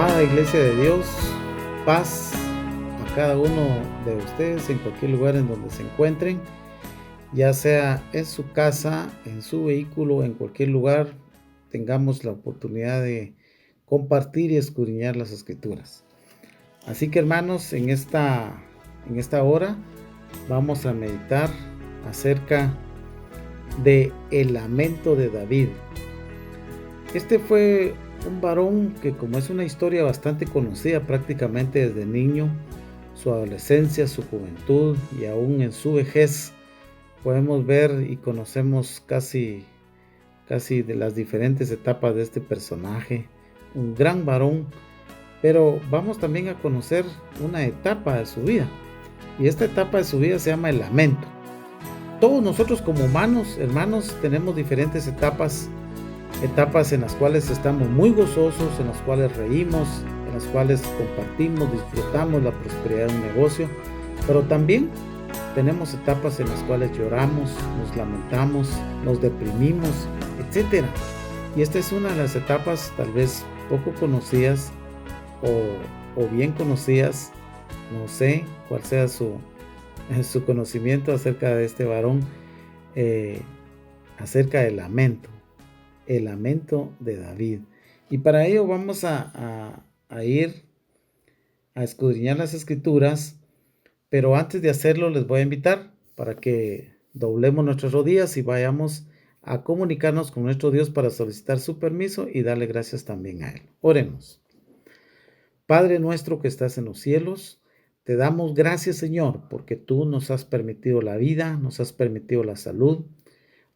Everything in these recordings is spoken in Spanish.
Amada Iglesia de Dios, paz a cada uno de ustedes en cualquier lugar en donde se encuentren, ya sea en su casa, en su vehículo, en cualquier lugar, tengamos la oportunidad de compartir y escudriñar las Escrituras. Así que hermanos, en esta hora vamos a meditar acerca de el lamento de David. Este fue un varón que, como es una historia bastante conocida prácticamente desde niño, su adolescencia, su juventud y aún en su vejez, podemos ver y conocemos casi de las diferentes etapas de este personaje, un gran varón, pero vamos también a conocer una etapa de su vida, y esta etapa de su vida se llama el lamento. Todos nosotros como humanos, hermanos, tenemos diferentes etapas en las cuales estamos muy gozosos, en las cuales reímos, en las cuales compartimos, disfrutamos la prosperidad de un negocio, pero también tenemos etapas en las cuales lloramos, nos lamentamos, nos deprimimos, etc. Y esta es una de las etapas tal vez poco conocidas o bien conocidas. No sé cuál sea su conocimiento acerca de este varón, acerca del lamento. El lamento de David. Y para ello vamos a ir a escudriñar las Escrituras, pero antes de hacerlo les voy a invitar para que doblemos nuestras rodillas y vayamos a comunicarnos con nuestro Dios para solicitar su permiso y darle gracias también a Él. Oremos. Padre nuestro que estás en los cielos, te damos gracias, Señor, porque tú nos has permitido la vida, nos has permitido la salud,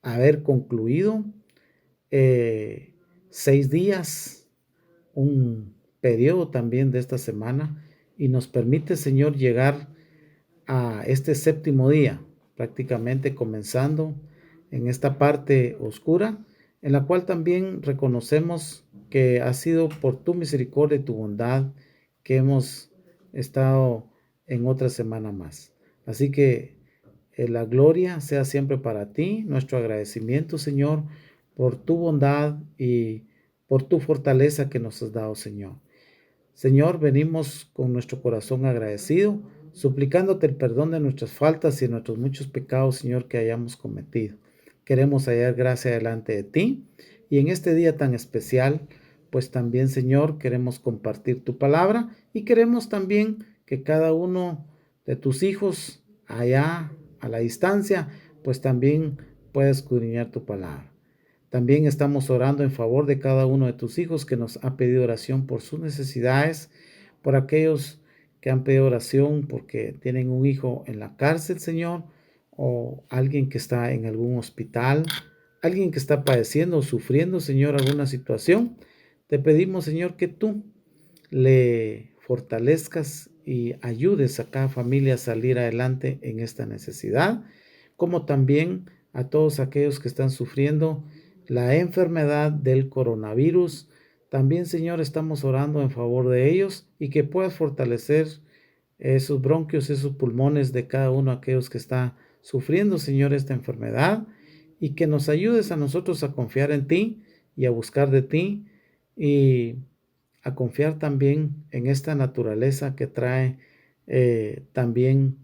haber concluido 6 días, un periodo también de esta semana, y nos permite, Señor, llegar a este 7º día, prácticamente comenzando en esta parte oscura, en la cual también reconocemos que ha sido por tu misericordia y tu bondad que hemos estado en otra semana más. Así que la gloria sea siempre para ti, nuestro agradecimiento, Señor, por tu bondad y por tu fortaleza que nos has dado, Señor. Señor, venimos con nuestro corazón agradecido, suplicándote el perdón de nuestras faltas y de nuestros muchos pecados, Señor, que hayamos cometido. Queremos hallar gracia delante de ti y en este día tan especial, pues también, Señor, queremos compartir tu palabra y queremos también que cada uno de tus hijos allá a la distancia, pues también pueda escudriñar tu palabra. También estamos orando en favor de cada uno de tus hijos que nos ha pedido oración por sus necesidades, por aquellos que han pedido oración porque tienen un hijo en la cárcel, Señor, o alguien que está en algún hospital, alguien que está padeciendo o sufriendo, Señor, alguna situación. Te pedimos, Señor, que tú le fortalezcas y ayudes a cada familia a salir adelante en esta necesidad, como también a todos aquellos que están sufriendo la enfermedad del coronavirus. También, Señor, estamos orando en favor de ellos y que puedas fortalecer esos bronquios, esos pulmones de cada uno de aquellos que está sufriendo, Señor, esta enfermedad, y que nos ayudes a nosotros a confiar en ti y a buscar de ti y a confiar también en esta naturaleza que trae también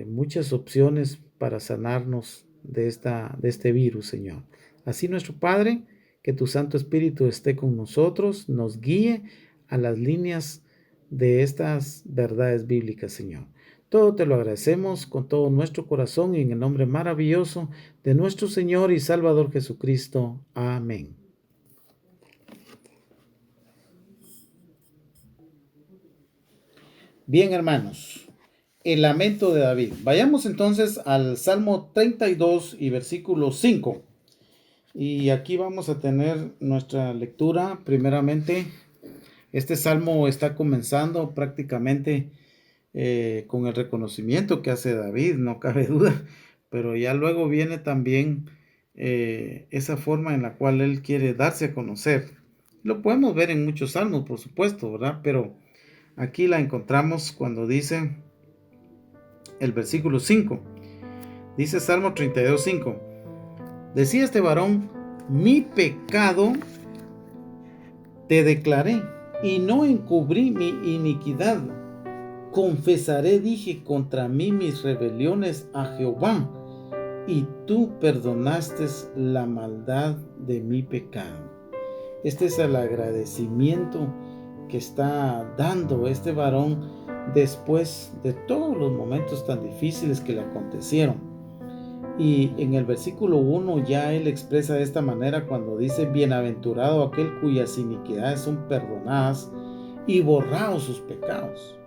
muchas opciones para sanarnos de este virus, Señor. Así, nuestro Padre, que tu Santo Espíritu esté con nosotros, nos guíe a las líneas de estas verdades bíblicas, Señor. Todo te lo agradecemos con todo nuestro corazón y en el nombre maravilloso de nuestro Señor y Salvador Jesucristo. Amén. Bien, hermanos, el lamento de David. Vayamos entonces al Salmo 32 y versículo 5. Y aquí vamos a tener nuestra lectura. Primeramente, este salmo está comenzando prácticamente con el reconocimiento que hace David, no cabe duda, pero ya luego viene también esa forma en la cual él quiere darse a conocer. Lo podemos ver en muchos salmos, por supuesto, ¿verdad? Pero aquí la encontramos cuando dice el versículo 5. Dice Salmo 32, 5. Decía este varón: mi pecado te declaré, y no encubrí mi iniquidad. Confesaré, dije, contra mí mis rebeliones a Jehová, y tú perdonaste la maldad de mi pecado. Este es el agradecimiento que está dando este varón después de todos los momentos tan difíciles que le acontecieron. Y en el versículo 1 ya él expresa de esta manera cuando dice: bienaventurado aquel cuyas iniquidades son perdonadas y borrados sus pecados.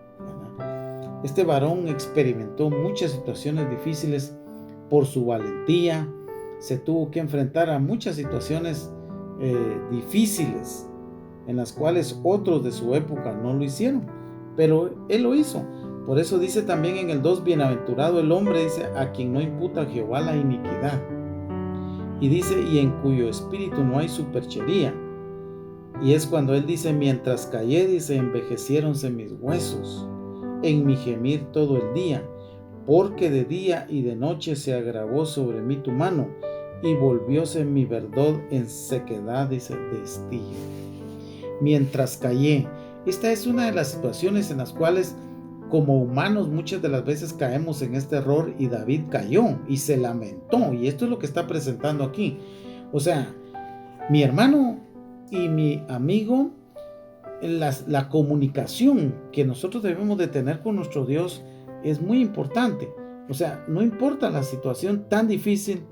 Este varón experimentó muchas situaciones difíciles por su valentía. Se tuvo que enfrentar a muchas situaciones difíciles en las cuales otros de su época no lo hicieron, pero él lo hizo. Por eso dice también en el 2: bienaventurado el hombre, dice, a quien no imputa a Jehová la iniquidad. Y dice: y en cuyo espíritu no hay superchería. Y es cuando él dice: mientras callé, dice, envejeciéronse mis huesos en mi gemir todo el día, porque de día y de noche se agravó sobre mí tu mano, y volvióse mi verdor en sequedad, dice, de estío. Mientras callé. Esta es una de las situaciones en las cuales como humanos muchas de las veces caemos en este error, y David cayó y se lamentó, y esto es lo que está presentando aquí. O sea, mi hermano y mi amigo, la comunicación que nosotros debemos de tener con nuestro Dios es muy importante. O sea, no importa la situación tan difícil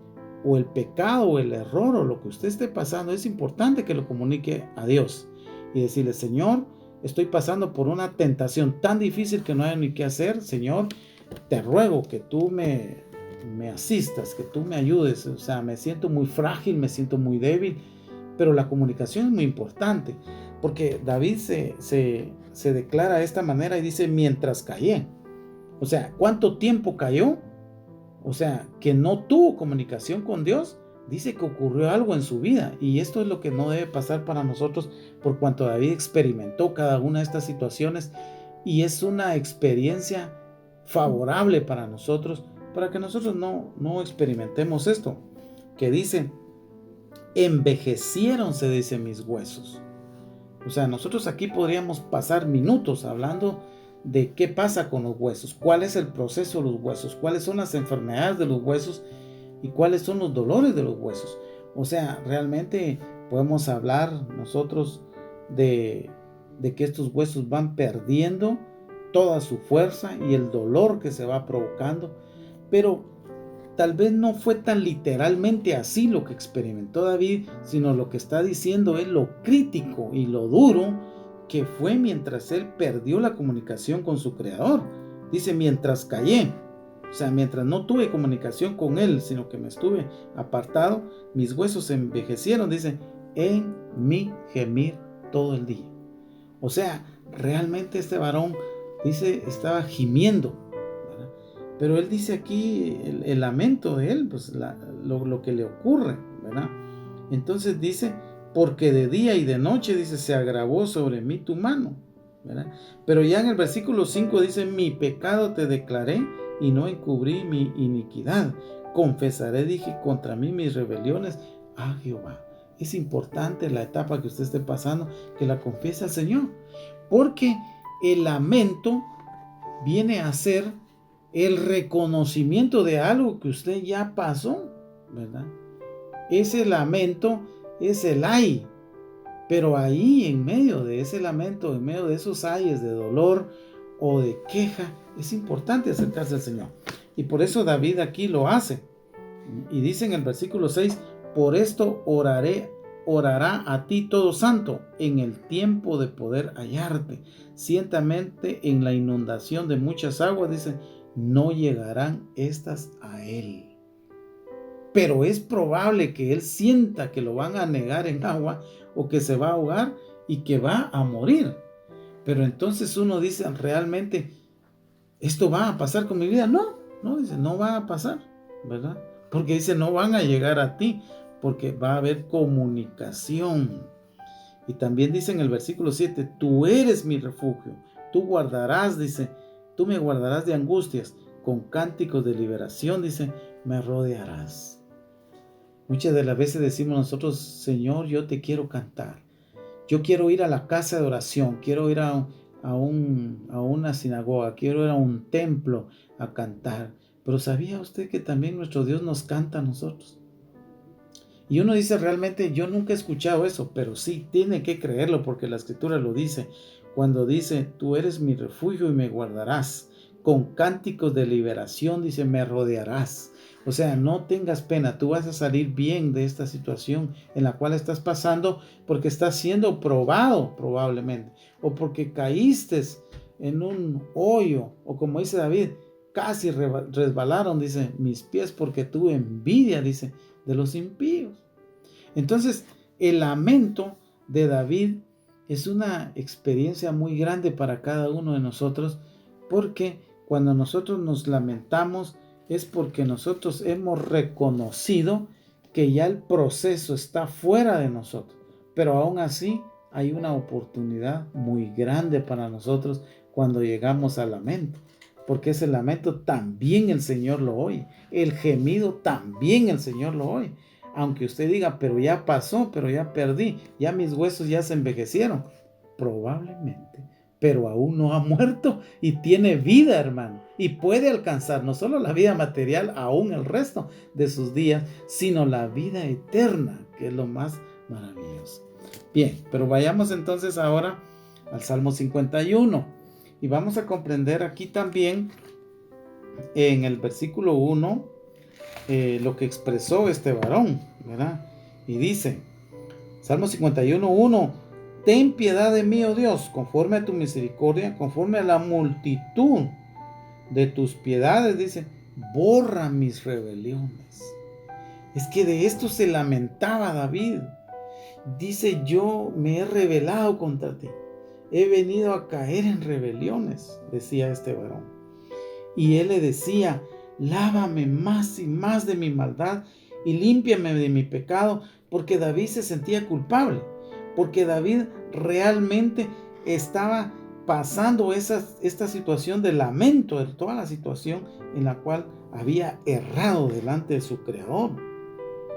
o el pecado o el error o lo que usted esté pasando, es importante que lo comunique a Dios y decirle: Señor, estoy pasando por una tentación tan difícil que no hay ni qué hacer. Señor, te ruego que tú me asistas, que tú me ayudes. O sea, me siento muy frágil, me siento muy débil, pero la comunicación es muy importante, porque David se declara de esta manera y dice: mientras callé. O sea, ¿cuánto tiempo cayó? O sea, que no tuvo comunicación con Dios. Dice que ocurrió algo en su vida, y esto es lo que no debe pasar para nosotros, por cuanto David experimentó cada una de estas situaciones, y es una experiencia favorable para nosotros, para que nosotros no experimentemos esto, que dice: envejeciéronse, dice, mis huesos. O sea, nosotros aquí podríamos pasar minutos hablando de qué pasa con los huesos, cuál es el proceso de los huesos, cuáles son las enfermedades de los huesos y cuáles son los dolores de los huesos. O sea, realmente podemos hablar nosotros de que estos huesos van perdiendo toda su fuerza y el dolor que se va provocando, pero tal vez no fue tan literalmente así lo que experimentó David, sino lo que está diciendo es lo crítico y lo duro que fue mientras él perdió la comunicación con su Creador. Dice: mientras callé. O sea, mientras no tuve comunicación con él, sino que me estuve apartado, mis huesos se envejecieron, dice, en mi gemir todo el día. O sea, realmente este varón, dice, estaba gimiendo, ¿verdad? Pero él dice aquí el lamento de él, pues lo que le ocurre, ¿verdad? Entonces dice: porque de día y de noche, dice, se agravó sobre mí tu mano, ¿verdad? Pero ya en el versículo 5 dice: mi pecado te declaré y no encubrí mi iniquidad. Confesaré, dije, contra mí mis rebeliones a Jehová. Es importante la etapa que usted esté pasando, que la confiese al Señor, porque el lamento viene a ser el reconocimiento de algo que usted ya pasó, ¿verdad? Ese lamento es el ay, pero ahí en medio de ese lamento, en medio de esos ayes de dolor o de queja, es importante acercarse al Señor. Y por eso David aquí lo hace. Y dice en el versículo 6: por esto orará a ti todo santo en el tiempo de poder hallarte. Ciertamente en la inundación de muchas aguas, dice, no llegarán estas a él. Pero es probable que él sienta que lo van a anegar en agua, o que se va a ahogar y que va a morir. Pero entonces uno dice: ¿realmente esto va a pasar con mi vida? No, dice, no va a pasar, ¿verdad? Porque dice: no van a llegar a ti, porque va a haber comunicación. Y también dice en el versículo 7: tú eres mi refugio, tú guardarás, dice, tú me guardarás de angustias, con cánticos de liberación, dice, me rodearás. Muchas de las veces decimos nosotros: Señor, yo te quiero cantar, Yo quiero ir a la casa de oración, quiero ir a una sinagoga, quiero ir a un templo a cantar. Pero ¿sabía usted que también nuestro Dios nos canta a nosotros? Y uno dice, realmente yo nunca he escuchado eso, pero sí, tiene que creerlo porque la Escritura lo dice. Cuando dice, tú eres mi refugio y me guardarás. Con cánticos de liberación, dice, me rodearás. O sea, no tengas pena, tú vas a salir bien de esta situación en la cual estás pasando porque estás siendo probado probablemente. O porque caíste en un hoyo. O como dice David, casi resbalaron, dice, mis pies porque tuve envidia, dice, de los impíos. Entonces, el lamento de David es una experiencia muy grande para cada uno de nosotros, porque cuando nosotros nos lamentamos es porque nosotros hemos reconocido que ya el proceso está fuera de nosotros, pero aún así hay una oportunidad muy grande para nosotros cuando llegamos al lamento, porque ese lamento también el Señor lo oye, el gemido también el Señor lo oye. Aunque usted diga, pero ya pasó, pero ya perdí, ya mis huesos ya se envejecieron, probablemente, pero aún no ha muerto y tiene vida, hermano, y puede alcanzar no solo la vida material, aún el resto de sus días, sino la vida eterna, que es lo más maravilloso. Bien, pero vayamos entonces ahora al Salmo 51 y vamos a comprender aquí también en el versículo 1 lo que expresó este varón, ¿verdad? Y dice, Salmo 51:1, ten piedad de mí, oh Dios, conforme a tu misericordia, conforme a la multitud de tus piedades, dice, borra mis rebeliones. Es que de esto se lamentaba David. Dice, yo me he rebelado contra ti. He venido a caer en rebeliones, decía este varón. Y él le decía, lávame más y más de mi maldad y límpiame de mi pecado, porque David se sentía culpable, porque David realmente estaba pasando esta situación de lamento, de toda la situación en la cual había errado delante de su Creador.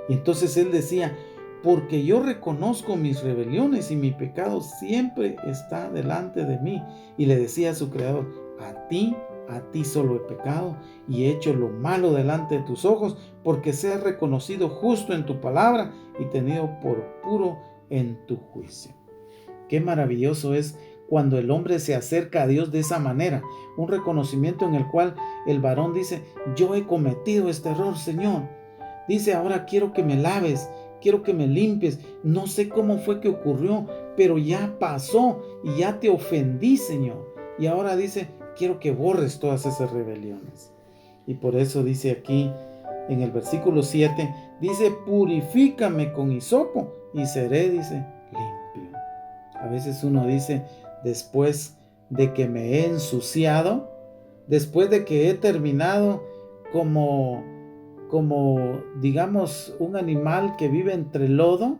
Y entonces él decía, porque yo reconozco mis rebeliones y mi pecado siempre está delante de mí. Y le decía a su Creador, a ti solo he pecado y he hecho lo malo delante de tus ojos, porque seas reconocido justo en tu palabra y tenido por puro en tu juicio. Qué maravilloso es cuando el hombre se acerca a Dios de esa manera, un reconocimiento en el cual el varón dice, yo he cometido este error, Señor. Dice, ahora quiero que me laves, quiero que me limpies. No sé cómo fue que ocurrió, pero ya pasó y ya te ofendí, Señor. Y ahora dice, quiero que borres todas esas rebeliones. Y por eso dice aquí en el versículo 7, dice, purifícame con hisopo y seré, dice, limpio. A veces uno dice, después de que me he ensuciado, después de que he terminado como digamos un animal que vive entre lodo,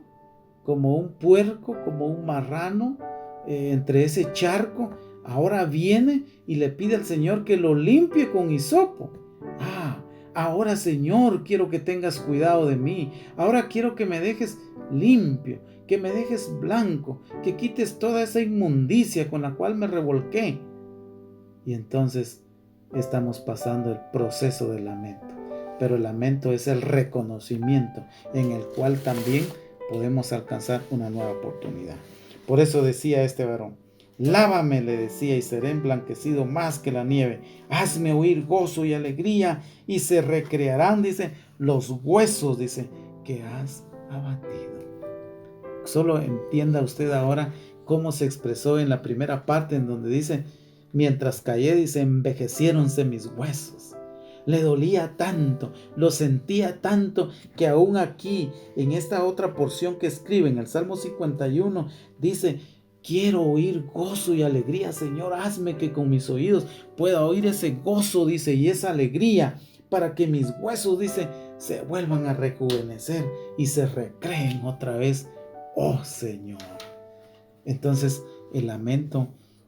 como un puerco, como un marrano, entre ese charco, ahora viene y le pide al Señor que lo limpie con hisopo. Ahora, Señor, quiero que tengas cuidado de mí. Ahora quiero que me dejes limpio, que me dejes blanco, que quites toda esa inmundicia con la cual me revolqué. Y entonces estamos pasando el proceso del lamento. Pero el lamento es el reconocimiento en el cual también podemos alcanzar una nueva oportunidad. Por eso decía este varón, lávame, le decía, y seré emblanquecido más que la nieve. Hazme oír gozo y alegría, y se recrearán, dice, los huesos, dice, que has abatido. Solo entienda usted ahora cómo se expresó en la primera parte, en donde dice, mientras callé, dice, envejeciéronse mis huesos. Le dolía tanto, lo sentía tanto, que aún aquí, en esta otra porción que escribe en el Salmo 51, dice, quiero oír gozo y alegría, Señor, hazme que con mis oídos pueda oír ese gozo, dice, y esa alegría, para que mis huesos, dice, se vuelvan a rejuvenecer y se recreen otra vez, oh Señor. Entonces, el lamento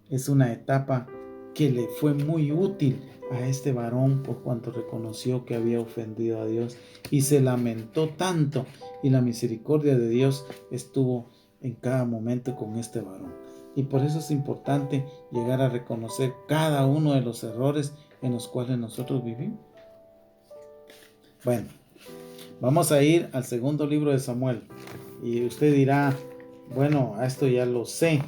es una etapa que le fue muy útil a este varón por cuanto reconoció que había ofendido a Dios y se lamentó tanto, y la misericordia de Dios estuvo en cada momento con este varón. Y por eso es importante llegar a reconocer cada uno de los errores en los cuales nosotros vivimos. Bueno, vamos a ir al segundo libro de Samuel. Y usted dirá, bueno, esto ya lo sé.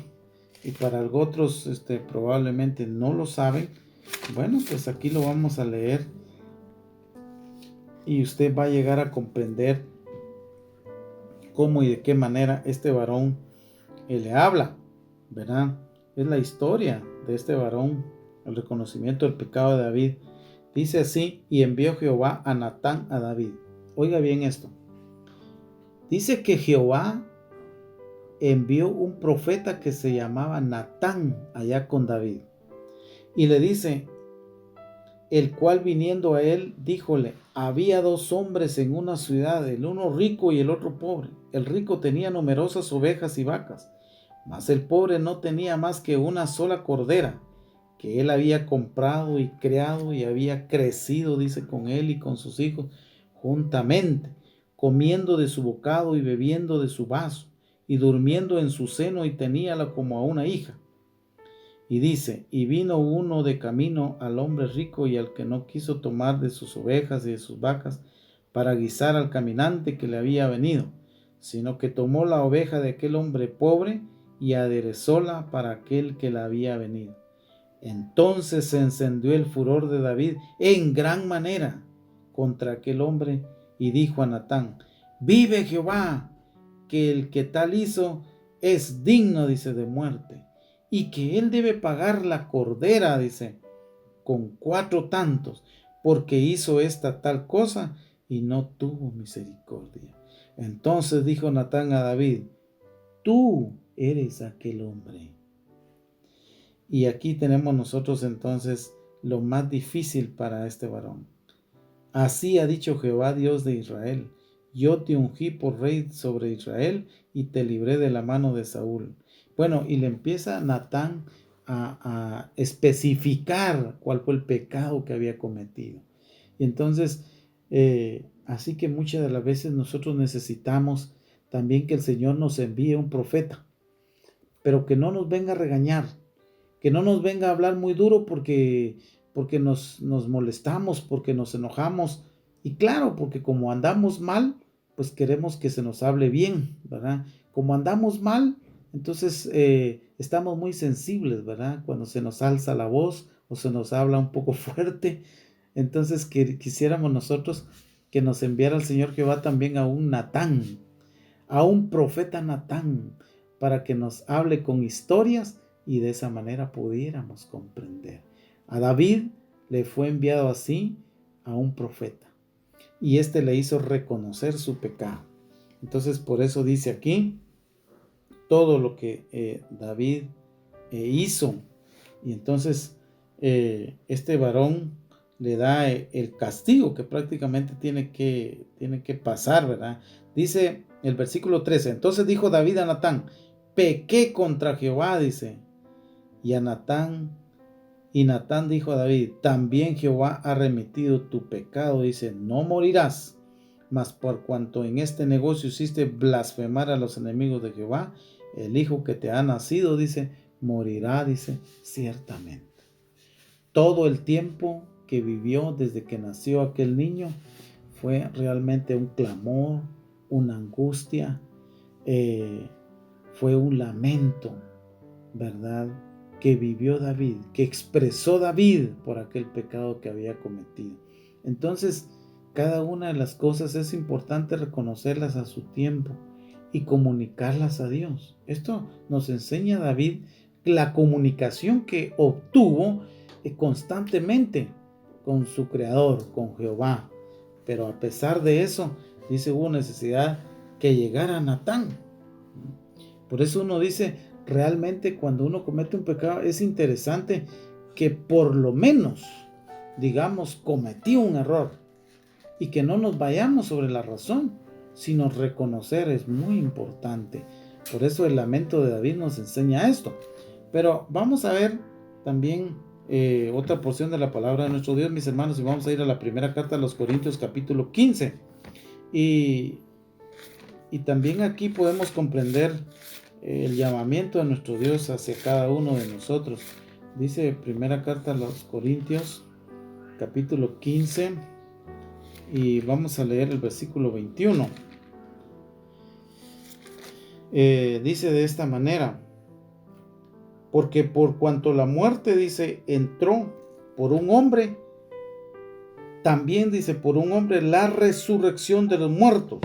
Y para otros probablemente no lo saben. Bueno, pues aquí lo vamos a leer. Y usted va a llegar a comprender cómo y de qué manera este varón le habla, ¿verdad? Es la historia de este varón, el reconocimiento del pecado de David. Dice así: y envió Jehová a Natán a David. Oiga bien esto. Dice que Jehová envió un profeta que se llamaba Natán allá con David. Y le dice, el cual viniendo a él, díjole, había dos hombres en una ciudad, el uno rico y el otro pobre. El rico tenía numerosas ovejas y vacas, mas el pobre no tenía más que una sola cordera, que él había comprado y criado y había crecido, dice, con él y con sus hijos juntamente, comiendo de su bocado y bebiendo de su vaso, y durmiendo en su seno, y teníala como a una hija. Y dice, y vino uno de camino al hombre rico y al que no quiso tomar de sus ovejas y de sus vacas para guisar al caminante que le había venido, sino que tomó la oveja de aquel hombre pobre y aderezóla para aquel que la había venido. Entonces se encendió el furor de David en gran manera contra aquel hombre y dijo a Natán, vive Jehová, que el que tal hizo es digno, dice, de muerte, y que él debe pagar la cordera, dice, con 4 tantos, porque hizo esta tal cosa y no tuvo misericordia. Entonces dijo Natán a David, tú eres aquel hombre. Y aquí tenemos nosotros entonces lo más difícil para este varón. Así ha dicho Jehová, Dios de Israel, yo te ungí por rey sobre Israel y te libré de la mano de Saúl. Bueno, y le empieza Natán a especificar cuál fue el pecado que había cometido. Y entonces, así que muchas de las veces nosotros necesitamos también que el Señor nos envíe un profeta, pero que no nos venga a regañar, que no nos venga a hablar muy duro porque nos molestamos, porque nos enojamos. Y claro, porque como andamos mal, pues queremos que se nos hable bien, ¿verdad? Como andamos mal, entonces estamos muy sensibles, ¿verdad? Cuando se nos alza la voz o se nos habla un poco fuerte. Entonces quisiéramos nosotros que nos enviara el Señor Jehová también a un Natán, a un profeta Natán, para que nos hable con historias y de esa manera pudiéramos comprender. A David le fue enviado así a un profeta y este le hizo reconocer su pecado. Entonces por eso dice aquí todo lo que David hizo. Y entonces este varón le da el castigo que prácticamente tiene que pasar, ¿verdad? Dice el versículo 13, entonces dijo David a Natán, pequé contra Jehová, dice. Y Natán dijo a David, también Jehová ha remitido tu pecado, dice, no morirás, mas por cuanto en este negocio hiciste blasfemar a los enemigos de Jehová, el hijo que te ha nacido, dice, morirá, dice, ciertamente. Todo el tiempo que vivió desde que nació aquel niño fue realmente un clamor, una angustia, fue un lamento, ¿verdad?, que vivió David, que expresó David por aquel pecado que había cometido. Entonces, cada una de las cosas es importante reconocerlas a su tiempo y comunicarlas a Dios. Esto nos enseña David la comunicación que obtuvo constantemente con su Creador, con Jehová. Pero a pesar de eso, dice, hubo necesidad que llegara Natán. Por eso uno dice, realmente cuando uno comete un pecado es interesante que por lo menos, digamos, cometí un error y que no nos vayamos sobre la razón, sino reconocer es muy importante. Por eso el lamento de David nos enseña esto. Pero vamos a ver también otra porción de la palabra de nuestro Dios, mis hermanos, y vamos a ir a la primera carta a los Corintios capítulo 15. Y también aquí podemos comprender el llamamiento de nuestro Dios hacia cada uno de nosotros. Dice primera carta a los Corintios, capítulo 15, y vamos a leer el versículo 21. Dice de esta manera: porque por cuanto la muerte, dice, entró por un hombre, también, dice, por un hombre la resurrección de los muertos.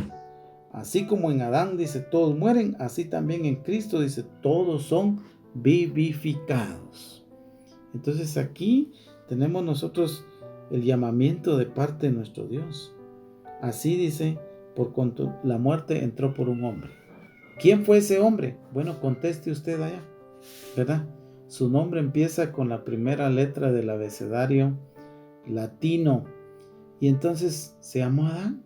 Así como en Adán, dice, todos mueren, así también en Cristo, dice, todos son vivificados. Entonces aquí tenemos nosotros el llamamiento de parte de nuestro Dios. Así dice, por cuanto la muerte entró por un hombre. ¿Quién fue ese hombre? Bueno, conteste usted allá, ¿verdad? Su nombre empieza con la primera letra del abecedario latino, y entonces se llamó Adán.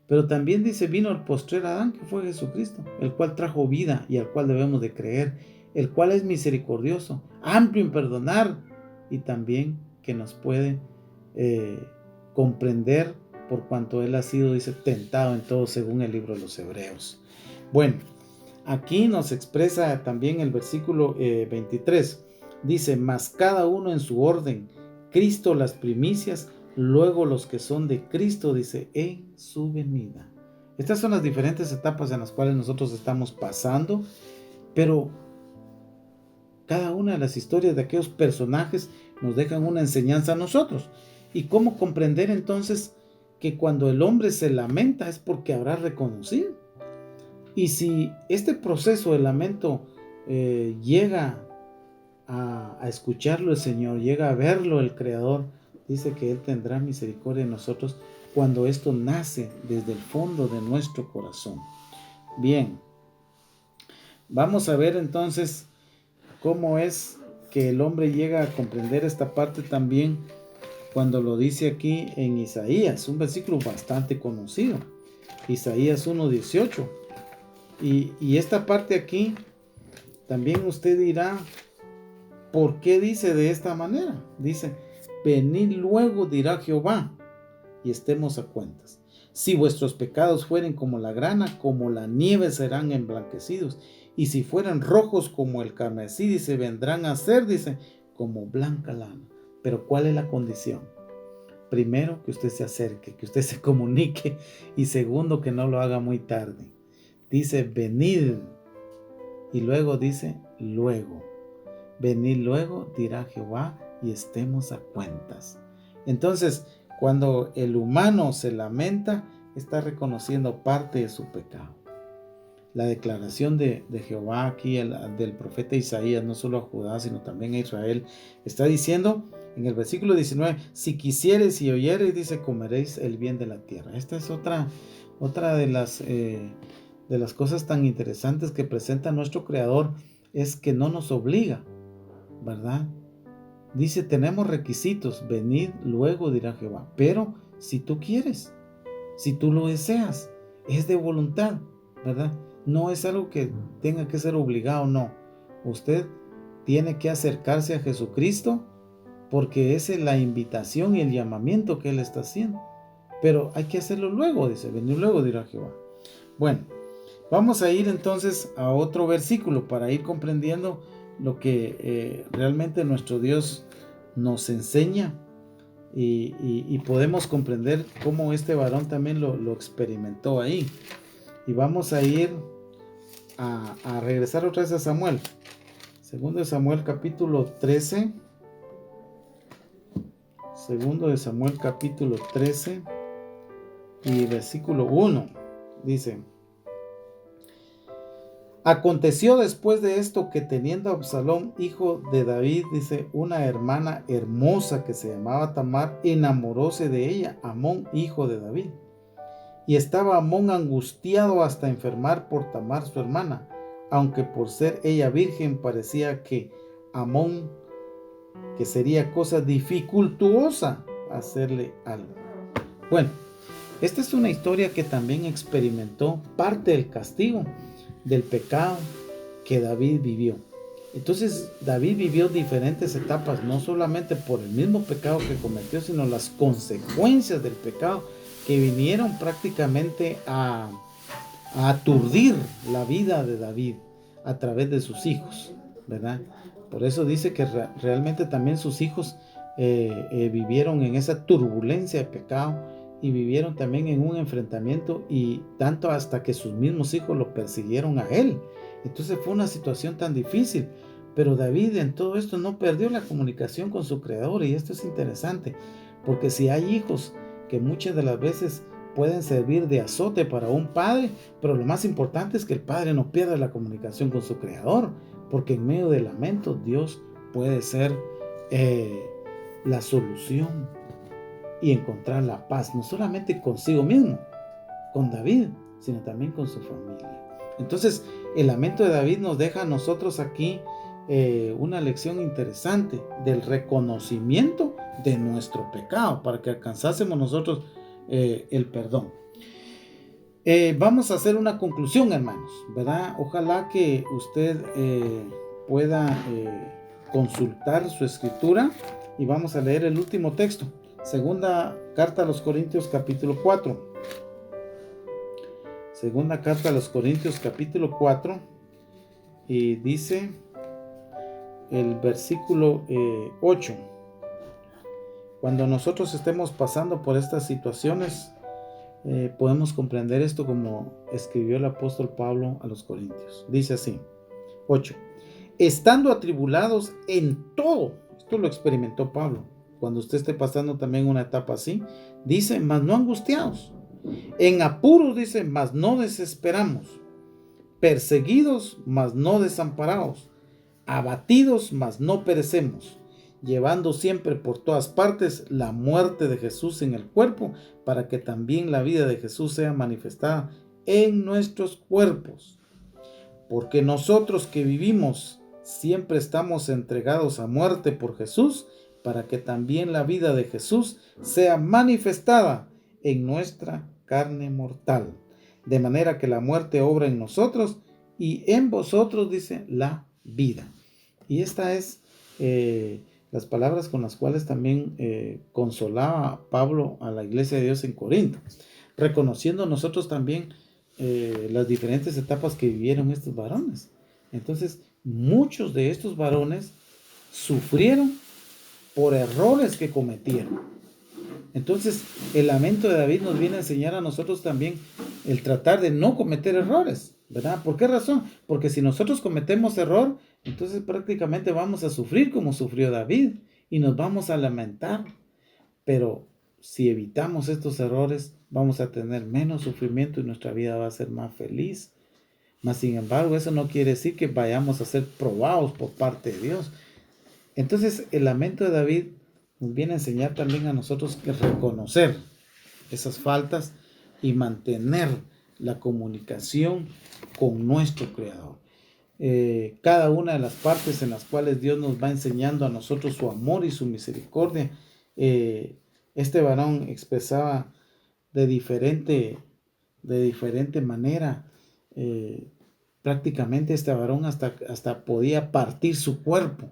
Pero también dice, vino el postrer Adán, que fue Jesucristo, el cual trajo vida y al cual debemos de creer, el cual es misericordioso, amplio en perdonar, y también que nos puede comprender por cuanto Él ha sido, dice, tentado en todo según el libro de los Hebreos. Bueno, aquí nos expresa también el versículo 23. Dice, mas cada uno en su orden, Cristo las primicias, luego los que son de Cristo, dice, en su venida. Estas son las diferentes etapas en las cuales nosotros estamos pasando, pero cada una de las historias de aquellos personajes nos dejan una enseñanza a nosotros. Y cómo comprender entonces que cuando el hombre se lamenta es porque habrá reconocido. Y si este proceso de lamento llega a escucharlo el Señor, llega a verlo el Creador, dice que Él tendrá misericordia de nosotros cuando esto nace desde el fondo de nuestro corazón. Bien, vamos a ver entonces cómo es que el hombre llega a comprender esta parte también cuando lo dice aquí en Isaías, un versículo bastante conocido, Isaías 1:18. Y esta parte aquí, también usted dirá, ¿por qué dice de esta manera? Dice, venid luego, dirá Jehová, y estemos a cuentas. Si vuestros pecados fueren como la grana, como la nieve serán emblanquecidos. Y si fueran rojos como el carmesí, dice, vendrán a ser, dice, como blanca lana. Pero ¿cuál es la condición? Primero, que usted se acerque, que usted se comunique. Y segundo, que no lo haga muy tarde. Dice, venid. Y luego dice, luego. Venid luego, dirá Jehová, y estemos a cuentas. Entonces, cuando el humano se lamenta, está reconociendo parte de su pecado. La declaración de Jehová aquí, del profeta Isaías, no solo a Judá, sino también a Israel, está diciendo en el versículo 19, si quisiereis y oyereis, dice, comeréis el bien de la tierra. Esta es otra de las cosas tan interesantes que presenta nuestro Creador, es que no nos obliga, ¿verdad? Dice, tenemos requisitos, venid luego, dirá Jehová. Pero si tú quieres, si tú lo deseas, es de voluntad, ¿verdad? No es algo que tenga que ser obligado, no. Usted tiene que acercarse a Jesucristo porque esa es la invitación y el llamamiento que Él está haciendo. Pero hay que hacerlo luego, dice, venid luego, dirá Jehová. Bueno, vamos a ir entonces a otro versículo para ir comprendiendo lo que realmente nuestro Dios nos enseña y podemos comprender cómo este varón también lo experimentó ahí. Y vamos a ir a regresar otra vez a Samuel. Segundo de Samuel capítulo 13. Segundo de Samuel capítulo 13 y versículo 1. Dice, aconteció después de esto que teniendo Absalón, hijo de David, dice, una hermana hermosa que se llamaba Tamar, enamoróse de ella, Amón, hijo de David. Y estaba Amón angustiado hasta enfermar por Tamar su hermana, aunque por ser ella virgen parecía que Amón, que sería cosa dificultuosa hacerle algo. Bueno, esta es una historia que también experimentó parte del castigo del pecado que David vivió. Entonces David vivió diferentes etapas, no solamente por el mismo pecado que cometió, sino las consecuencias del pecado que vinieron prácticamente a aturdir la vida de David, a través de sus hijos, ¿verdad? Por eso dice que realmente también sus hijos vivieron en esa turbulencia de pecado y vivieron también en un enfrentamiento, y tanto hasta que sus mismos hijos lo persiguieron a él. Entonces fue una situación tan difícil, pero David en todo esto no perdió la comunicación con su creador. Y esto es interesante, porque si hay hijos que muchas de las veces pueden servir de azote para un padre, pero lo más importante es que el padre no pierda la comunicación con su creador, porque en medio del lamento Dios puede ser la solución y encontrar la paz, no solamente consigo mismo, con David, sino también con su familia. Entonces, el lamento de David nos deja a nosotros aquí una lección interesante del reconocimiento de nuestro pecado, para que alcanzásemos nosotros el perdón. Vamos a hacer una conclusión, hermanos, ¿verdad? Ojalá que usted pueda consultar su escritura, y vamos a leer el último texto. Segunda carta a los Corintios capítulo 4. Segunda carta a los Corintios capítulo 4, y dice el versículo 8. Cuando nosotros estemos pasando por estas situaciones, podemos comprender esto como escribió el apóstol Pablo a los Corintios. Dice así, 8. Estando atribulados en todo, esto lo experimentó Pablo. Cuando usted esté pasando también una etapa así, dice, mas no angustiados. En apuros, dice, mas no desesperamos. Perseguidos, mas no desamparados. Abatidos, mas no perecemos. Llevando siempre por todas partes la muerte de Jesús en el cuerpo, para que también la vida de Jesús sea manifestada en nuestros cuerpos. Porque nosotros que vivimos siempre estamos entregados a muerte por Jesús, para que también la vida de Jesús sea manifestada en nuestra carne mortal. De manera que la muerte obra en nosotros, y en vosotros, dice, la vida. Y esta es las palabras con las cuales también consolaba Pablo a la iglesia de Dios en Corinto, reconociendo nosotros también las diferentes etapas que vivieron estos varones. Entonces, muchos de estos varones sufrieron por errores que cometieron. Entonces, el lamento de David nos viene a enseñar a nosotros también el tratar de no cometer errores, ¿verdad? ¿Por qué razón? Porque si nosotros cometemos error, entonces prácticamente vamos a sufrir como sufrió David, y nos vamos a lamentar. Pero si evitamos estos errores, vamos a tener menos sufrimiento y nuestra vida va a ser más feliz. Mas, sin embargo, eso no quiere decir que vayamos a ser probados por parte de Dios. Entonces, el lamento de David nos viene a enseñar también a nosotros que reconocer esas faltas y mantener la comunicación con nuestro Creador. Cada una de las partes en las cuales Dios nos va enseñando a nosotros su amor y su misericordia, este varón expresaba de diferente manera. Prácticamente este varón hasta podía partir su cuerpo,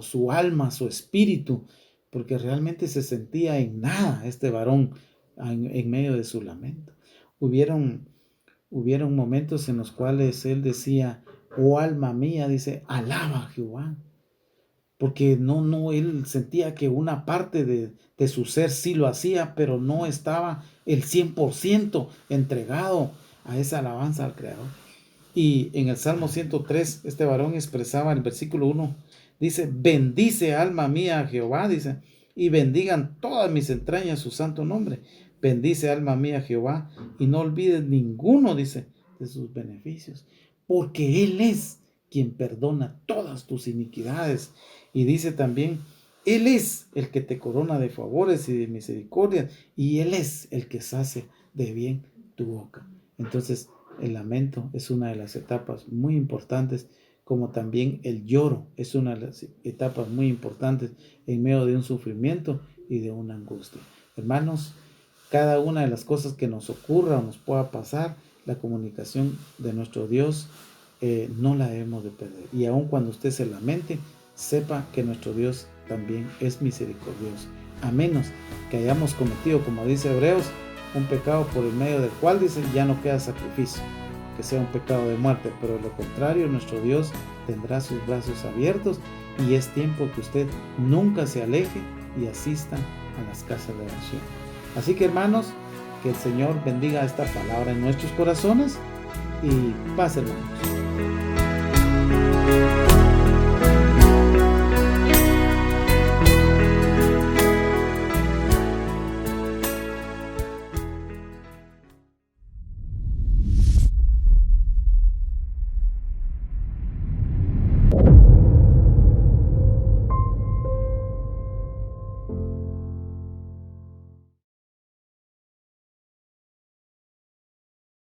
su alma, su espíritu, porque realmente se sentía en nada este varón en medio de su lamento. Hubieron momentos en los cuales él decía, oh alma mía, dice, alaba a Jehová, porque él sentía que una parte de su ser sí lo hacía, pero no estaba el 100% entregado a esa alabanza al Creador. Y en el Salmo 103, este varón expresaba en el versículo 1, dice, bendice alma mía a Jehová, dice, y bendigan todas mis entrañas su santo nombre. Bendice alma mía a Jehová, y no olvides ninguno, dice, de sus beneficios, porque Él es quien perdona todas tus iniquidades. Y dice también, Él es el que te corona de favores y de misericordia, y Él es el que sacia de bien tu boca. Entonces, el lamento es una de las etapas muy importantes, como también el lloro es una de las etapas muy importantes en medio de un sufrimiento y de una angustia. Hermanos, cada una de las cosas que nos ocurra o nos pueda pasar, la comunicación de nuestro Dios no la debemos de perder. Y aun cuando usted se lamente, sepa que nuestro Dios también es misericordioso, a menos que hayamos cometido, como dice Hebreos, un pecado por el medio del cual, dicen, ya no queda sacrificio. que sea un pecado de muerte, pero de lo contrario, nuestro Dios tendrá sus brazos abiertos y es tiempo que usted nunca se aleje y asista a las casas de oración. Así que, hermanos, que el Señor bendiga esta palabra en nuestros corazones y paz, hermanos.